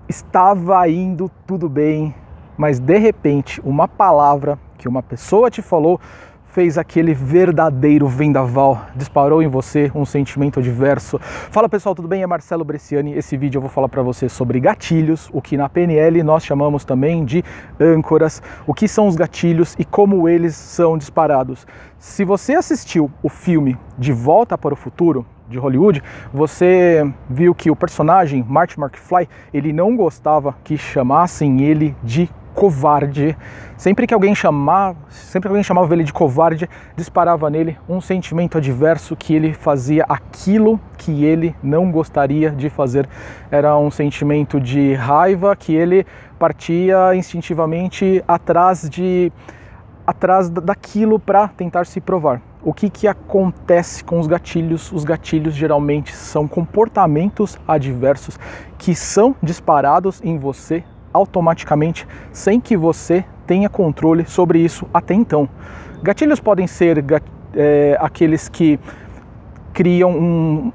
Estava indo tudo bem, mas de repente uma palavra que uma pessoa te falou fez aquele verdadeiro vendaval, disparou em você um sentimento adverso. Fala pessoal, tudo bem? É Marcelo Bresciani. Esse vídeo eu vou falar para você sobre gatilhos, o que na PNL nós chamamos também de âncoras, o que são os gatilhos e como eles são disparados. Se você assistiu o filme De Volta para o Futuro, de Hollywood, você viu que o personagem Marty McFly, ele não gostava que chamassem ele de covarde. Sempre que alguém chamava ele de covarde, disparava nele um sentimento adverso, que ele fazia aquilo que ele não gostaria de fazer. Era um sentimento de raiva que ele partia instintivamente atrás daquilo para tentar se provar. O que acontece com os gatilhos? Os gatilhos geralmente são comportamentos adversos que são disparados em você automaticamente, sem que você tenha controle sobre isso até então. Gatilhos podem ser aqueles que criam um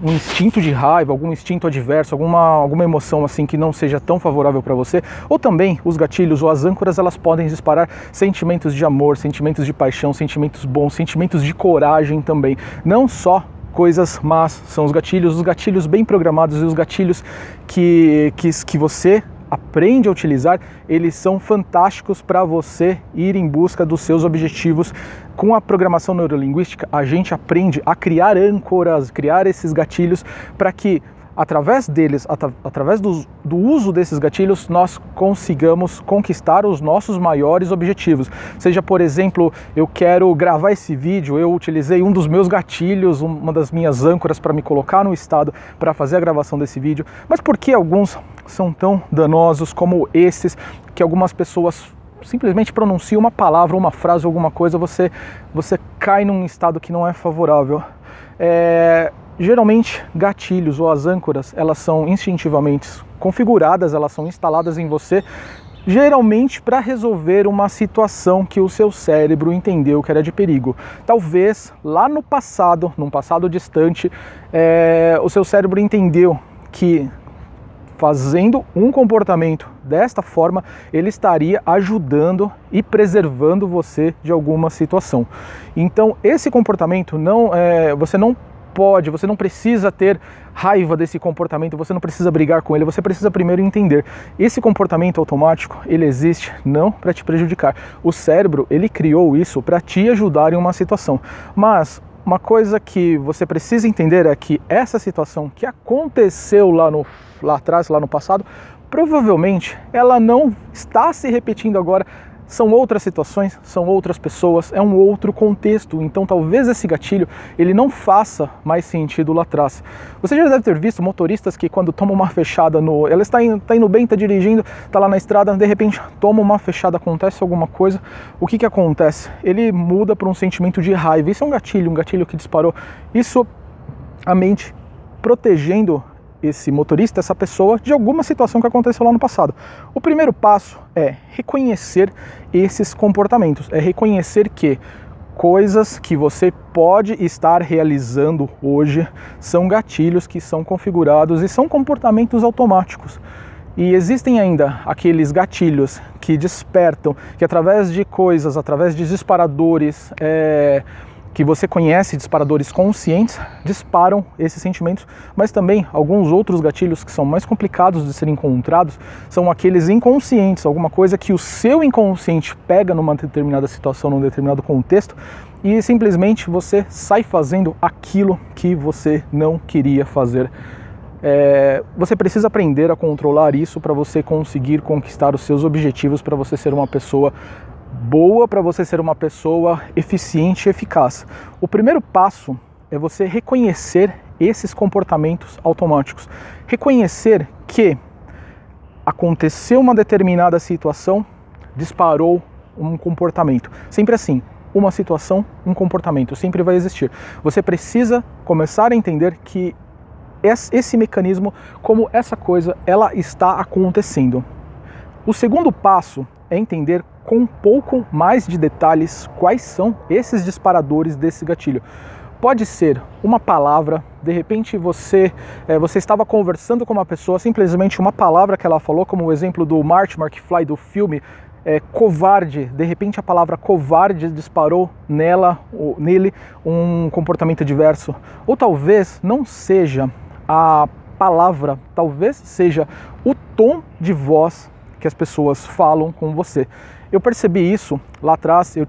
instinto de raiva, algum instinto adverso, alguma emoção assim que não seja tão favorável para você, ou também os gatilhos ou as âncoras, elas podem disparar sentimentos de amor, sentimentos de paixão, sentimentos bons, sentimentos de coragem também. Não só coisas más são os gatilhos bem programados e os gatilhos que você aprende a utilizar, eles são fantásticos para você ir em busca dos seus objetivos. Com a programação neurolinguística, a gente aprende a criar âncoras, criar esses gatilhos para que, através deles, através do uso desses gatilhos, nós consigamos conquistar os nossos maiores objetivos. Seja, por exemplo, eu quero gravar esse vídeo, eu utilizei um dos meus gatilhos, uma das minhas âncoras para me colocar no estado para fazer a gravação desse vídeo. Mas por que alguns são tão danosos como esses, que algumas pessoas simplesmente pronunciam uma palavra, uma frase, alguma coisa, você cai num estado que não é favorável? Geralmente, gatilhos ou as âncoras, elas são instintivamente configuradas, elas são instaladas em você, geralmente para resolver uma situação que o seu cérebro entendeu que era de perigo. Talvez lá no passado, num passado distante, o seu cérebro entendeu que fazendo um comportamento desta forma, ele estaria ajudando e preservando você de alguma situação. Então, esse comportamento você não precisa ter raiva desse comportamento, você não precisa brigar com ele, você precisa primeiro entender. Esse comportamento automático, ele existe não para te prejudicar. O cérebro, ele criou isso para te ajudar em uma situação. Mas uma coisa que você precisa entender é que essa situação que aconteceu lá atrás, lá no passado, provavelmente ela não está se repetindo agora. São outras situações, são outras pessoas, é um outro contexto. Então talvez esse gatilho ele não faça mais sentido lá atrás. Você já deve ter visto motoristas que quando tomam uma fechada ela está indo bem, está dirigindo, está lá na estrada, de repente toma uma fechada, acontece alguma coisa. O que acontece? Ele muda para um sentimento de raiva. Isso é um gatilho que disparou. Isso, a mente protegendo esse motorista, essa pessoa, de alguma situação que aconteceu lá no passado. O primeiro passo é reconhecer esses comportamentos, é reconhecer que coisas que você pode estar realizando hoje são gatilhos que são configurados e são comportamentos automáticos. E existem ainda aqueles gatilhos que despertam, que através de coisas, através de disparadores, que você conhece, disparadores conscientes, disparam esses sentimentos, mas também alguns outros gatilhos que são mais complicados de serem encontrados são aqueles inconscientes, alguma coisa que o seu inconsciente pega numa determinada situação, num determinado contexto, e simplesmente você sai fazendo aquilo que você não queria fazer. Você precisa aprender a controlar isso para você conseguir conquistar os seus objetivos, para você ser uma pessoa boa, para você ser uma pessoa eficiente e eficaz. O primeiro passo é você reconhecer esses comportamentos automáticos. Reconhecer que aconteceu uma determinada situação, disparou um comportamento. Sempre assim, uma situação, um comportamento, sempre vai existir. Você precisa começar a entender que esse mecanismo, como essa coisa, ela está acontecendo. O segundo passo é entender com um pouco mais de detalhes quais são esses disparadores desse gatilho. pode ser uma palavra, de repente você estava conversando com uma pessoa, simplesmente uma palavra que ela falou, como o exemplo do Marty McFly do filme covarde, de repente a palavra covarde disparou nele um comportamento adverso. Ou talvez não seja a palavra, talvez seja o tom de voz que as pessoas falam com você. Eu percebi isso lá atrás, eu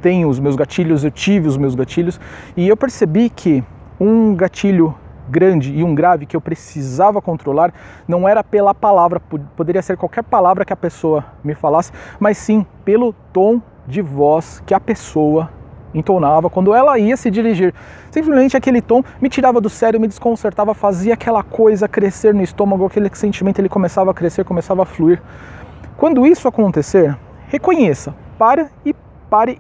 tenho os meus gatilhos, eu tive os meus gatilhos, e eu percebi que um gatilho grande e um grave que eu precisava controlar não era pela palavra, poderia ser qualquer palavra que a pessoa me falasse, mas sim pelo tom de voz que a pessoa entonava quando ela ia se dirigir. Simplesmente aquele tom me tirava do sério, me desconcertava, fazia aquela coisa crescer no estômago, aquele sentimento ele começava a crescer, começava a fluir. Quando isso acontecer, reconheça, pare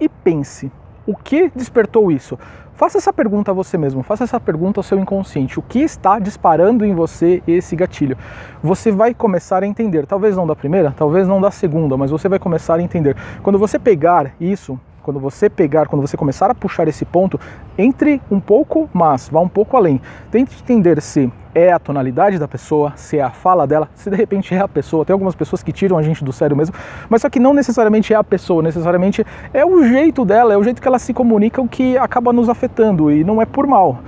e pense. O que despertou isso? Faça essa pergunta a você mesmo, faça essa pergunta ao seu inconsciente. O que está disparando em você esse gatilho? Você vai começar a entender, talvez não da primeira, talvez não da segunda, mas você vai começar a entender. Quando você pegar isso, quando você começar a puxar esse ponto, entre um pouco, mas vá um pouco além. Tente entender se é a tonalidade da pessoa, se é a fala dela, se de repente é a pessoa. Tem algumas pessoas que tiram a gente do sério mesmo, mas só que não necessariamente é a pessoa, necessariamente é o jeito dela, é o jeito que ela se comunica, o que acaba nos afetando, e não é por mal,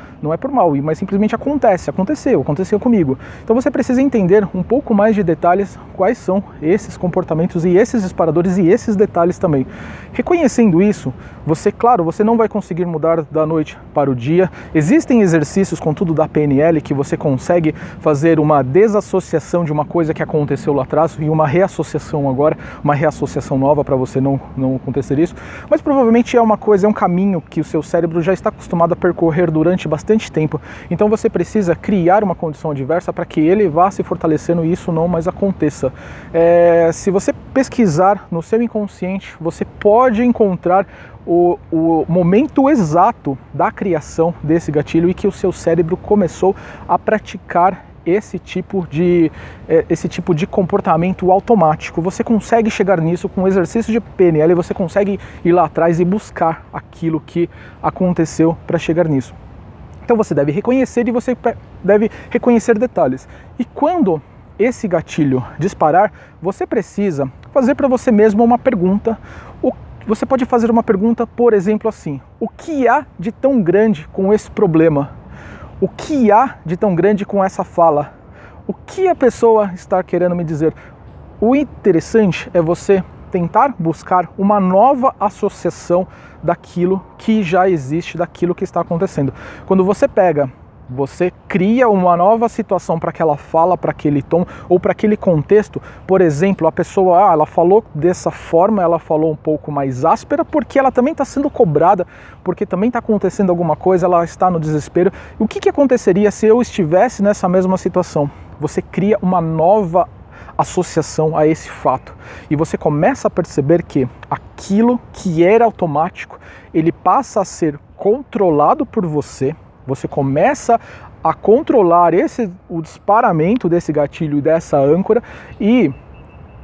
mas simplesmente aconteceu comigo. Então você precisa entender um pouco mais de detalhes, quais são esses comportamentos e esses disparadores e esses detalhes também. Reconhecendo isso, você não vai conseguir mudar da noite para o dia. Existem exercícios, contudo, da PNL que você consegue fazer uma desassociação de uma coisa que aconteceu lá atrás e uma reassociação agora, uma reassociação nova para você não acontecer isso, mas provavelmente é um caminho que o seu cérebro já está acostumado a percorrer durante bastante tempo, então você precisa criar uma condição adversa para que ele vá se fortalecendo e isso não mais aconteça. Se você pesquisar no seu inconsciente, você pode encontrar o momento exato da criação desse gatilho e que o seu cérebro começou a praticar esse tipo de comportamento automático. Você consegue chegar nisso com o exercício de PNL, você consegue ir lá atrás e buscar aquilo que aconteceu para chegar nisso. Então você deve reconhecer e você deve reconhecer detalhes. E quando esse gatilho disparar, você precisa fazer para você mesmo uma pergunta. Você pode fazer uma pergunta, por exemplo, assim: o que há de tão grande com esse problema? O que há de tão grande com essa fala? O que a pessoa está querendo me dizer? O interessante é você tentar buscar uma nova associação daquilo que já existe, daquilo que está acontecendo. Quando você cria uma nova situação para aquela fala, para aquele tom ou para aquele contexto. Por exemplo, a pessoa, ela falou dessa forma, ela falou um pouco mais áspera porque ela também está sendo cobrada, porque também está acontecendo alguma coisa, ela está no desespero. O que aconteceria se eu estivesse nessa mesma situação? Você cria uma nova associação a esse fato e você começa a perceber que aquilo que era automático, ele passa a ser controlado por você. Você começa a controlar o disparamento desse gatilho e dessa âncora e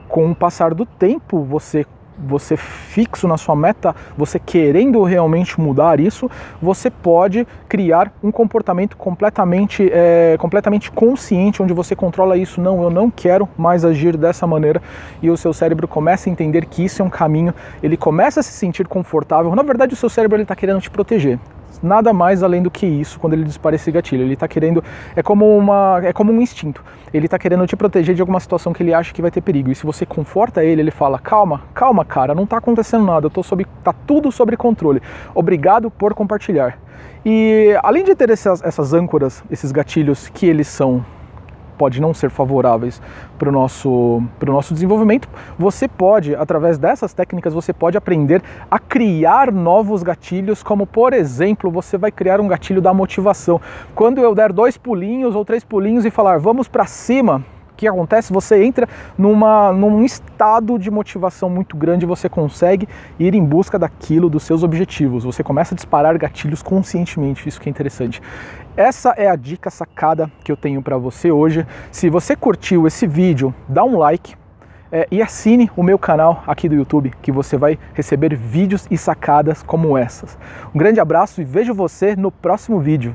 com o passar do tempo, você fixo na sua meta, você querendo realmente mudar isso, você pode criar um comportamento completamente consciente, onde você controla isso. Não, eu não quero mais agir dessa maneira, e o seu cérebro começa a entender que isso é um caminho, ele começa a se sentir confortável. Na verdade, o seu cérebro está querendo te proteger. Nada mais além do que isso quando ele dispara esse gatilho. Ele está querendo, é como um instinto. Ele está querendo te proteger de alguma situação que ele acha que vai ter perigo. E se você conforta ele fala: calma, cara, não está acontecendo nada, tá tudo sob controle. Obrigado por compartilhar. E além de ter essas âncoras, esses gatilhos que eles pode não ser favoráveis para o nosso desenvolvimento, você pode, através dessas técnicas, você pode aprender a criar novos gatilhos, como por exemplo, você vai criar um gatilho da motivação. Quando eu der 2 pulinhos ou 3 pulinhos e falar vamos para cima, o que acontece? Você entra num estado de motivação muito grande, você consegue ir em busca dos seus objetivos, você começa a disparar gatilhos conscientemente, isso que é interessante. Essa é a dica sacada que eu tenho para você hoje. Se você curtiu esse vídeo, dá um like, E assine o meu canal aqui do YouTube, que você vai receber vídeos e sacadas como essas. Um grande abraço e vejo você no próximo vídeo.